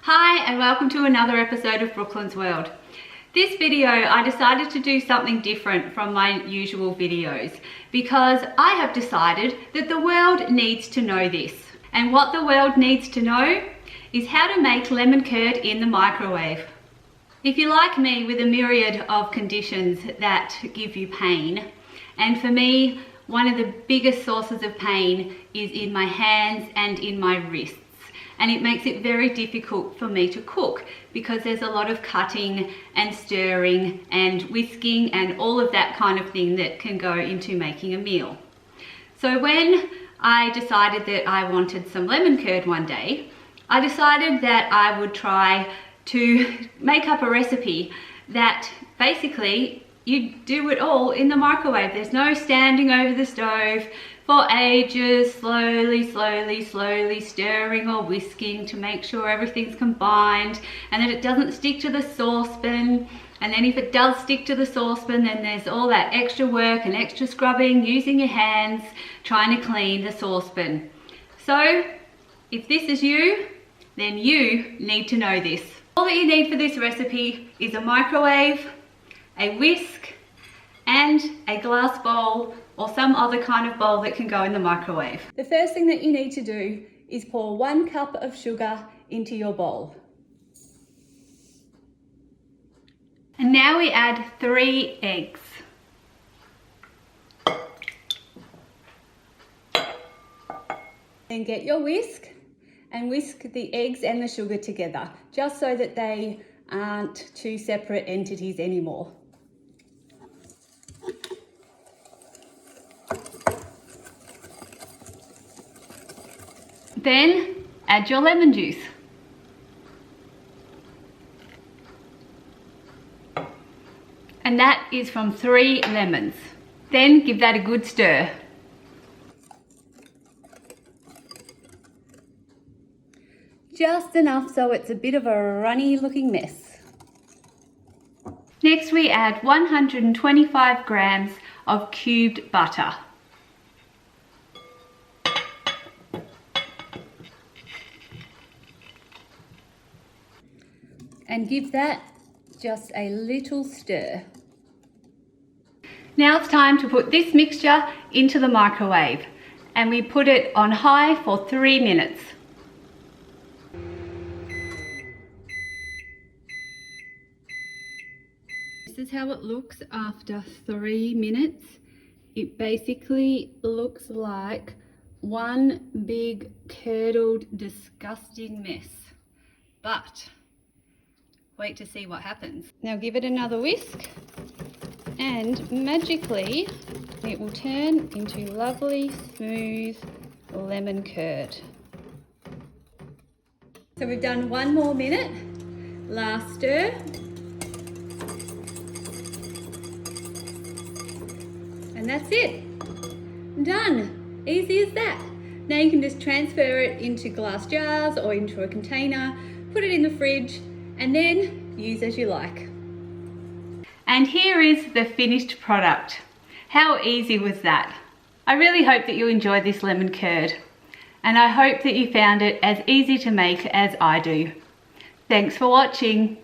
Hi and welcome to another episode of Brooklyn's World. This video I decided to do something different from my usual videos because I have decided that the world needs to know this. And what the world needs to know is how to make lemon curd in the microwave. If you're like me with a myriad of conditions that give you pain, and for me one of the biggest sources of pain is in my hands and in my wrists. And it makes it very difficult for me to cook because there's a lot of cutting and stirring and whisking and all of that kind of thing that can go into making a meal. So when I decided that I wanted some lemon curd one day, I decided that I would try to make up a recipe that basically you do it all in the microwave. There's no standing over the stove for ages, slowly stirring or whisking to make sure everything's combined and that it doesn't stick to the saucepan. And then if it does stick to the saucepan, then there's all that extra work and extra scrubbing, using your hands, trying to clean the saucepan. So if this is you, then you need to know this. All that you need for this recipe is a microwave, a whisk, and a glass bowl or some other kind of bowl that can go in the microwave. The first thing that you need to do is pour 1 cup of sugar into your bowl. And now we add 3 eggs. Then get your whisk and whisk the eggs and the sugar together, just so that they aren't two separate entities anymore. Then add your lemon juice. And that is from 3 lemons. Then give that a good stir. Just enough so it's a bit of a runny looking mess. Next we add 125 grams of cubed butter. And give that just a little stir. Now it's time to put this mixture into the microwave, and we put it on high for 3 minutes. This is how it looks after 3 minutes. It basically looks like one big curdled, disgusting mess. But wait to see what happens. Now give it another whisk and magically it will turn into lovely smooth lemon curd. So we've done 1 more minute, last stir. And that's it, done, easy as that. Now you can just transfer it into glass jars or into a container, put it in the fridge, and then use as you like. And here is the finished product. How easy was that? I really hope that you enjoyed this lemon curd, and I hope that you found it as easy to make as I do. Thanks for watching.